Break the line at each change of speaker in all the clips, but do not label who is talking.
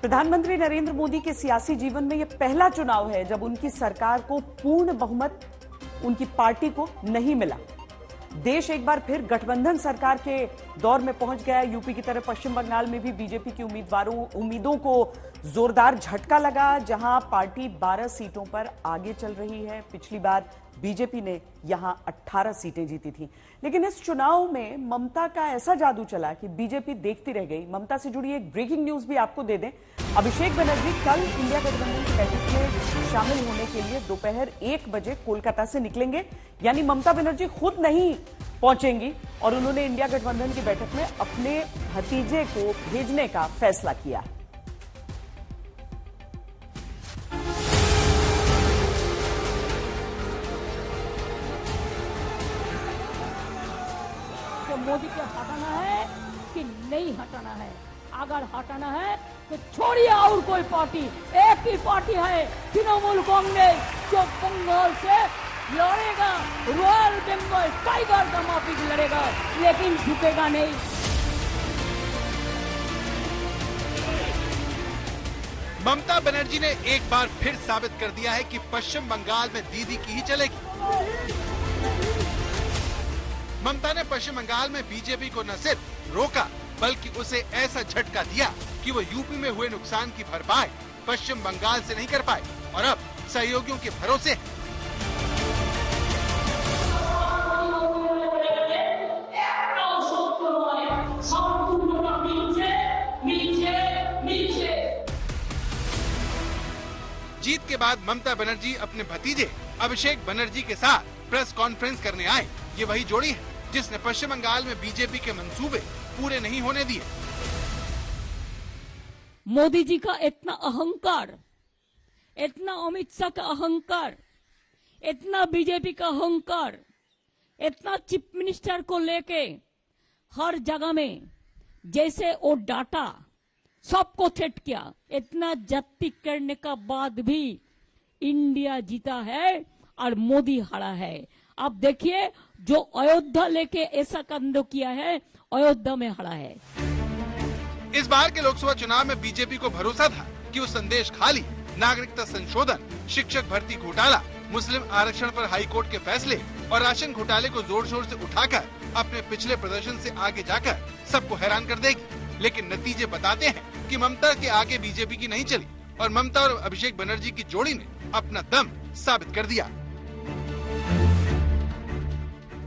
प्रधानमंत्री नरेंद्र मोदी के सियासी जीवन में यह पहला चुनाव है जब उनकी सरकार को पूर्ण बहुमत उनकी पार्टी को नहीं मिला। देश एक बार फिर गठबंधन सरकार के दौर में पहुंच गया। यूपी की तरह पश्चिम बंगाल में भी बीजेपी की उम्मीदों को जोरदार झटका लगा, जहां पार्टी 12 सीटों पर आगे चल रही है। पिछली बार बीजेपी ने यहां 18 सीटें जीती थी, लेकिन इस चुनाव में ममता का ऐसा जादू चला कि बीजेपी देखती रह गई। ममता से जुड़ी एक ब्रेकिंग न्यूज भी आपको दे दें। अभिषेक बनर्जी कल इंडिया गठबंधन की बैठक में शामिल होने के लिए दोपहर 1 बजे कोलकाता से निकलेंगे, यानी ममता बनर्जी खुद नहीं पहुंचेंगी और उन्होंने इंडिया गठबंधन की बैठक में अपने भतीजे को भेजने का फैसला किया।
तो मोदी को हटाना है कि नहीं हटाना है? अगर हटाना है तो छोड़िए और कोई पार्टी, एक ही पार्टी है तृणमूल कांग्रेस, जो बंगाल से लड़ेगा, रॉयल बंगाल टाइगर का माफिक लड़ेगा, लेकिन झुकेगा नहीं।
ममता बनर्जी ने एक बार फिर साबित कर दिया है कि पश्चिम बंगाल में दीदी की ही चलेगी। ममता ने पश्चिम बंगाल में बीजेपी को न सिर्फ रोका बल्कि उसे ऐसा झटका दिया कि वो यूपी में हुए नुकसान की भरपाई पश्चिम बंगाल से नहीं कर पाए और अब सहयोगियों के भरोसे है। जीत के बाद ममता बनर्जी अपने भतीजे अभिषेक बनर्जी के साथ प्रेस कॉन्फ्रेंस करने आए। ये वही जोड़ी है जिसने पश्चिम बंगाल में बीजेपी के मंसूबे पूरे नहीं होने दिए।
मोदी जी का इतना अहंकार, इतना अमित शाह का अहंकार, इतना बीजेपी का अहंकार, इतना चीफ मिनिस्टर को लेके हर जगह में जैसे वो डाटा सबको थ्रेट किया, इतना जब्ती करने का बाद भी इंडिया जीता है और मोदी हारा है। अब देखिए, जो अयोध्या लेके ऐसा कांड किया है, अयोध्या में हारा है।
इस बार के लोकसभा चुनाव में बीजेपी को भरोसा था कि वो संदेश खाली नागरिकता संशोधन, शिक्षक भर्ती घोटाला, मुस्लिम आरक्षण पर हाईकोर्ट के फैसले और राशन घोटाले को जोर शोर से उठाकर अपने पिछले प्रदर्शन से आगे जाकर सबको हैरान कर देगी। लेकिन नतीजे बताते हैं कि ममता के आगे बीजेपी की नहीं चली और ममता और अभिषेक बनर्जी की जोड़ी ने अपना दम साबित कर दिया।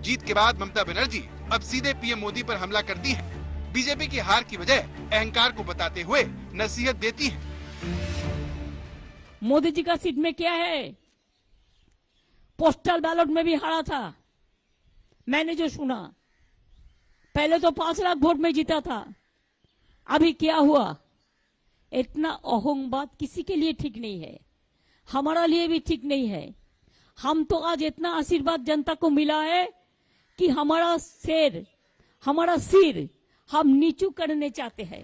जीत के बाद ममता बनर्जी अब सीधे पीएम मोदी पर हमला करती हैं। बीजेपी की हार की वजह अहंकार को बताते हुए नसीहत देती हैं।
मोदी जी का सीट में क्या है? पोस्टल बैलेट में भी हारा था। मैंने जो सुना, पहले तो 5 लाख वोट में जीता था, अभी क्या हुआ? इतना अहंकार किसी के लिए ठीक नहीं है, हमारा लिए भी ठीक नहीं है। हम तो आज इतना आशीर्वाद जनता को मिला है कि हमारा सिर हम नीचू करने चाहते हैं।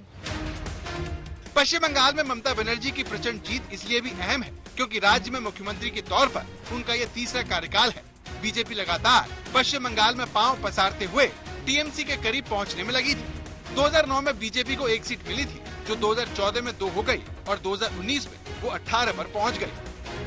पश्चिम बंगाल में ममता बनर्जी की प्रचंड जीत इसलिए भी अहम है क्योंकि राज्य में मुख्यमंत्री के तौर पर उनका ये तीसरा कार्यकाल है। बीजेपी लगातार पश्चिम बंगाल में पांव पसारते हुए टीएमसी के करीब पहुंचने में लगी थी। 2009 में बीजेपी को 1 सीट मिली थी, जो 2014 में 2 हो गई और 2019 में वो 18 पर पहुंच गई।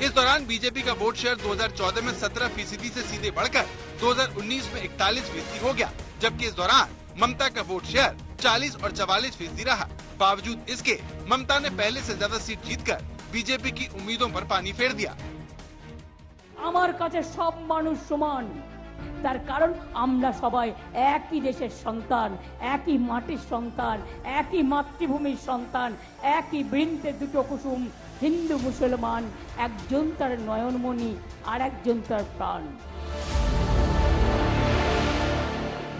इस दौरान बीजेपी का वोट शेयर 2014 में 17% से सीधे बढ़कर 2019 में 41% हो गया, जबकि इस दौरान ममता का वोट शेयर 40 और 44% रहा। बावजूद इसके ममता ने पहले से ज्यादा सीट जीतकर बीजेपी की उम्मीदों पर पानी फेर दिया।
আমার কাছে সব মানুষ সমান, তার কারণ আমরা সবাই একই দেশের সন্তান, একই মাটির সন্তান, একই মাতৃভূমির সন্তান, একই বৃন্তে দুটো কুসুম, হিন্দু মুসলমান, একজন তার নয়নমণি আর একজন তার প্রাণ।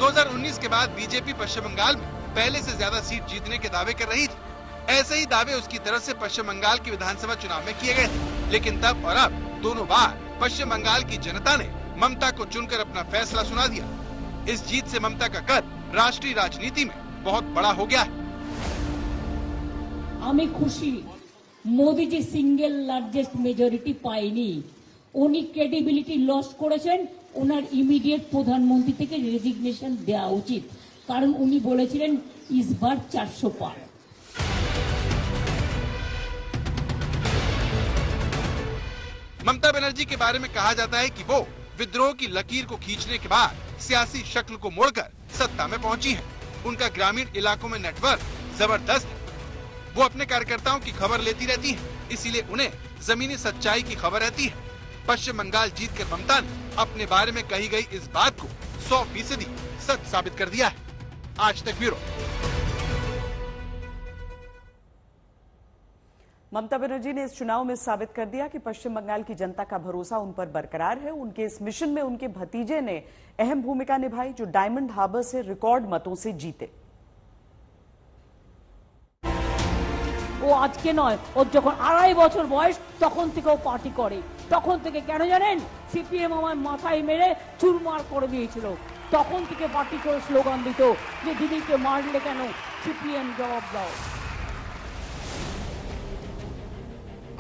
2019 के बाद बीजेपी पश्चिम बंगाल में पहले से ज्यादा सीट जीतने के दावे कर रही थी। ऐसे ही दावे उसकी तरफ से पश्चिम बंगाल के विधानसभा चुनाव में किए गए थे, लेकिन तब और अब दोनों बार पश्चिम बंगाल की जनता ने ममता को चुनकर अपना फैसला सुना दिया। इस जीत से ममता का कद राष्ट्रीय राजनीति में बहुत बड़ा हो गया है।
আমি খুশি, মোদি জি সিঙ্গেল লার্জেস্ট মেজরিটি পায়নি, উনি ক্রেডিবিলিটি লস করেছেন। ওনার ইমিডিয়েট প্রধানমন্ত্রী থেকে রেজিগনেশন দেওয়া উচিত, কারণ উনি বলেছিলেন ইসবার 400 পার।
ममता बनर्जी के बारे में कहा जाता है कि वो विद्रोह की लकीर को खींचने के बाद सियासी शक्ल को मोड़कर सत्ता में पहुंची है। उनका ग्रामीण इलाकों में नेटवर्क जबरदस्त है। वो अपने कार्यकर्ताओं की खबर लेती रहती है, इसीलिए उन्हें जमीनी सच्चाई की खबर रहती है। पश्चिम बंगाल जीतकर ममता ने अपने बारे में कही गई इस बात को 100% सच साबित कर दिया है। आज तक ब्यूरो।
ममता बनर्जी ने इस चुनाव में साबित कर दिया कि पश्चिम बंगाल की जनता का भरोसा उन पर बरकरार है। उनके इस मिशन में उनके भतीजे ने अहम भूमिका निभाई, जो डायमंड हार्बर से रिकॉर्ड मतों से जीते।
ও আজকে নয়, ওর যখন 2.5 বছর বয়স তখন থেকে ও পার্টি করে। তখন থেকে কেন জানেন? সিপিএম আমার মাথায় মেরে চুরমার করে দিয়েছিল। তখন থেকে পার্টি করে স্লোগান দিত যে দিদিকে মারলে কেন, সিপিএম জবাব দাও।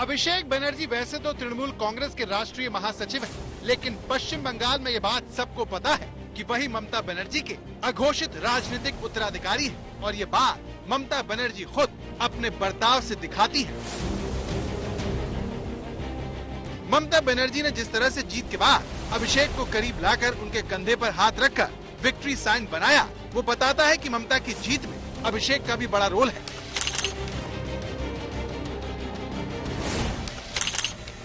अभिषेक बनर्जी वैसे तो तृणमूल कांग्रेस के राष्ट्रीय महासचिव हैं, लेकिन पश्चिम बंगाल में ये बात सबको पता है कि वही ममता बनर्जी के अघोषित राजनीतिक उत्तराधिकारी हैं और ये बात ममता बनर्जी खुद अपने बर्ताव से दिखाती है। ममता बनर्जी ने जिस तरह से जीत के बाद अभिषेक को करीब लाकर उनके कंधे पर हाथ रखकर विक्ट्री साइन बनाया, वो बताता है कि ममता की जीत में अभिषेक का भी बड़ा रोल है।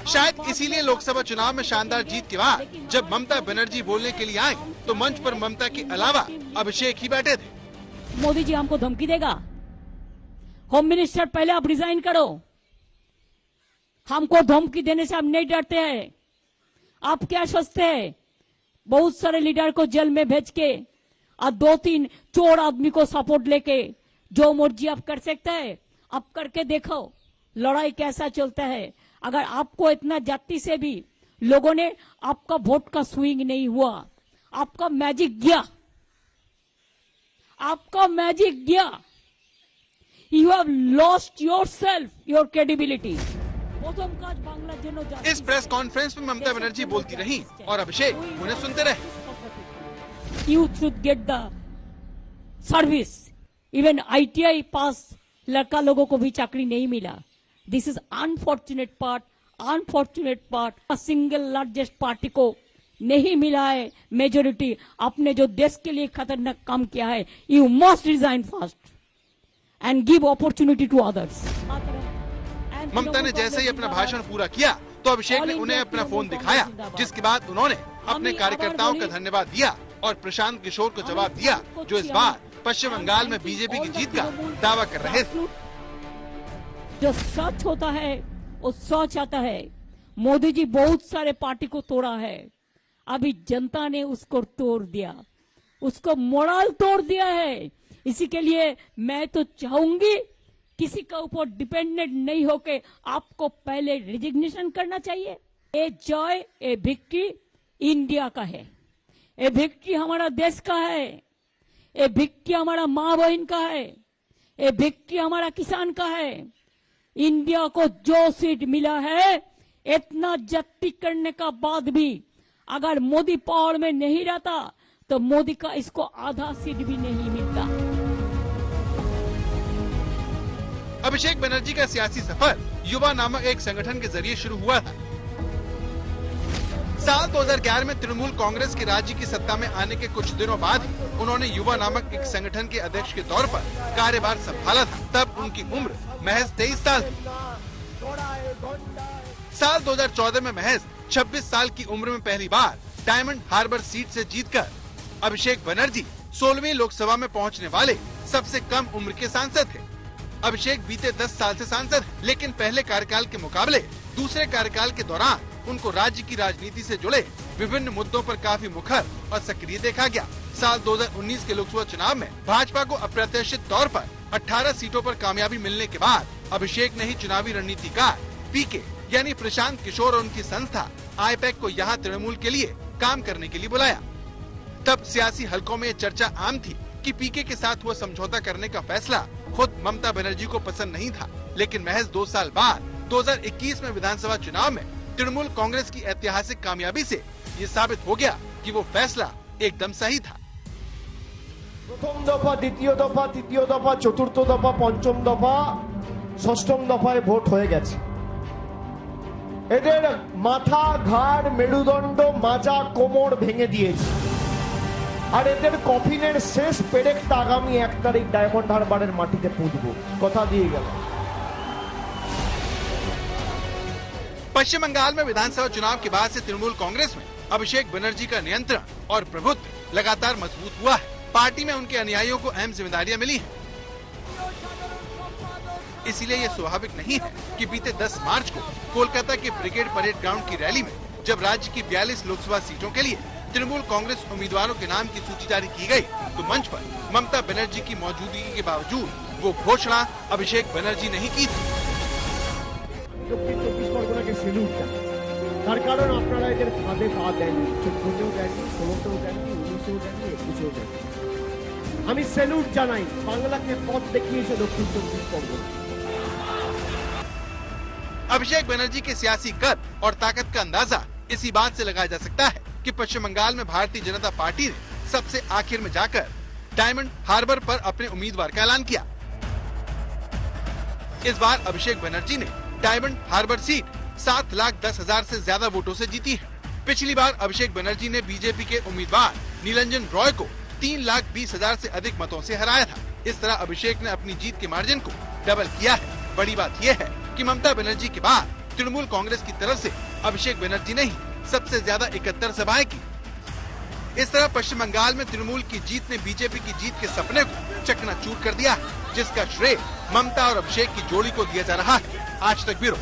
शायद इसीलिए लोकसभा चुनाव में शानदार जीत के बाद जब ममता बनर्जी बोलने के लिए आई तो मंच पर ममता के अलावा अभिषेक ही बैठे थे।
मोदी जी हमको धमकी देगा, होम मिनिस्टर पहले आप रिजाइन करो। हमको धमकी देने से हम नहीं डरते हैं। आप क्या सोचते हैं? बहुत सारे लीडर को जेल में भेज के और 2-3 चोर आदमी को सपोर्ट लेके जो मर्जी आप कर सकते हैं, आप करके देखो लड़ाई कैसा चलता है। अगर आपको इतना जाति से भी लोगों ने आपका वोट का स्विंग नहीं हुआ, आपका मैजिक गया, आपका मैजिक गया, you have lost yourself, your credibility.
इस प्रेस कॉन्फ्रेंस में ममता बनर्जी बोलती रहीं और अभिषेक उन्हें सुनते रहे।
You should get the service. Even ITI पास लड़का लोगों को भी चाकरी नहीं मिला। This is unfortunate part, unfortunate part. Single largest party को नहीं मिला है मेजोरिटी। आपने जो देश के लिए खतरनाक काम किया है, you must resign fast and give opportunity to others.
Mamata ने जैसे ही अपना भाषण पूरा किया तो अभिषेक ने उन्हें अपना फोन दिखाया, जिसके बाद उन्होंने अपने कार्यकर्ताओं का धन्यवाद दिया और प्रशांत किशोर को जवाब दिया, जो इस बार पश्चिम बंगाल में बीजेपी की जीत का दावा कर रहे थे।
जो सच होता है वो सच आता है। मोदी जी बहुत सारे पार्टी को तोड़ा है, अभी जनता ने उसको तोड़ दिया, उसको मोरल तोड़ दिया है। इसी के लिए मैं तो चाहूंगी किसी का ऊपर डिपेंडेंट नहीं होके आपको पहले रिजिग्नेशन करना चाहिए। A joy, A victory India का है, ए विक्ट्री हमारा देश का है, ए विक्ट्री हमारा माँ बहन का है, ए विक्ट्री हमारा किसान का है। इंडिया को जो सीट मिला है, इतना जब्ती करने का बाद भी अगर मोदी पावर में नहीं रहता तो मोदी का इसको आधा सीट भी नहीं मिलता।
अभिषेक बनर्जी का सियासी सफर युवा नामक एक संगठन के जरिए शुरू हुआ था। साल 2011 में तृणमूल कांग्रेस के राज्य की सत्ता में आने के कुछ दिनों बाद उन्होंने युवा नामक एक संगठन के अध्यक्ष के तौर पर कार्यभार संभाला था। तब उनकी उम्र महज 23 साल थी। साल 2014 में महज 26 साल की उम्र में पहली बार डायमंड हार्बर सीट से जीतकर अभिषेक बनर्जी 16वीं लोकसभा में पहुंचने वाले सबसे कम उम्र के सांसद थे। अभिषेक बीते 10 साल से सांसद हैं, लेकिन पहले कार्यकाल के मुकाबले दूसरे कार्यकाल के दौरान उनको राज्य की राजनीति से जुड़े विभिन्न मुद्दों पर काफी मुखर और सक्रिय देखा गया। साल 2019 के लोकसभा चुनाव में भाजपा को अप्रत्याशित तौर पर 18 सीटों पर कामयाबी मिलने के बाद अभिषेक ने ही चुनावी रणनीतिकार पीके यानी प्रशांत किशोर और उनकी संस्था आईपैक को यहाँ तृणमूल के लिए काम करने के लिए बुलाया। तब सियासी हलकों में चर्चा आम थी कि पीके के साथ हुआ समझौता करने का फैसला खुद ममता बनर्जी को पसंद नहीं था, लेकिन महज 2 साल बाद 2021 में विधानसभा चुनाव में तृणमूल कांग्रेस की ऐतिहासिक कामयाबी से ये साबित हो गया कि वो फैसला एकदम सही था।
प्रथम दफा, द्वितीय दफा, तृतीय दफा, चतुर्थ दफा, पंचम दफा, षष्ठम दफाয় ভোট হয়ে গেছে। এদের মাথা ঘাড় মেরুদণ্ড মাজা কোমর ভেঙে দিয়েছে আর এদের কফিনের শেষ পেরেকটা আগামী 1 তারিখ ডায়মন্ড হারবারের মাটিতে পুঁতবো কথা দিয়ে গেল।
पश्चिम बंगाल में विधानसभा चुनाव के बाद से तृणमूल कांग्रेस में अभिषेक बनर्जी का नियंत्रण और प्रभुत्व लगातार मजबूत हुआ है। पार्टी में उनके अनुयायियों को अहम जिम्मेदारियां मिली हैं। इसीलिए ये स्वाभाविक नहीं है कि बीते 10 मार्च को कोलकाता के ब्रिगेड परेड ग्राउंड की रैली में जब राज्य की 42 लोकसभा सीटों के लिए तृणमूल कांग्रेस उम्मीदवारों के नाम की सूची जारी की गई, तो मंच पर ममता बनर्जी की मौजूदगी के बावजूद वो घोषणा अभिषेक बनर्जी ने ही की थी।
দক্ষিণ 24 পরগনাকে সেলুট জানাই, তার কারণ আপনারা এদের ফাঁদে পা দেননি, 14তেও দেননি, 16তেও দেননি, 19এও দেননি, 21এও দেননি। আমি সেলুট জানাই, বাংলাকে পথ দেখিয়েছে দক্ষিণ 24 পরগনা।
अभिषेक बनर्जी के सियासी कद और ताकत का अंदाजा इसी बात से लगाया जा सकता है कि पश्चिम बंगाल में भारतीय जनता पार्टी ने सबसे आखिर में जाकर डायमंड हार्बर पर अपने उम्मीदवार का ऐलान किया। इस बार अभिषेक बनर्जी ने डायमंड हार्बर सीट 7,10,000 से ज्यादा वोटों से जीती है। पिछली बार अभिषेक बनर्जी ने बीजेपी के उम्मीदवार नीलंजन रॉय को 3,20,000 से अधिक मतों से हराया था। इस तरह अभिषेक ने अपनी जीत के मार्जिन को डबल किया है। बड़ी बात यह है कि ममता बनर्जी के बाद तृणमूल कांग्रेस की तरफ से अभिषेक बनर्जी ने ही सबसे ज्यादा 71 सभाएं की। इस तरह पश्चिम बंगाल में तृणमूल की जीत ने बीजेपी की जीत के सपने को चकनाचूर कर दिया है, जिसका श्रेय ममता और अभिषेक की जोड़ी को दिया जा रहा है। आज तक ब्यूरो।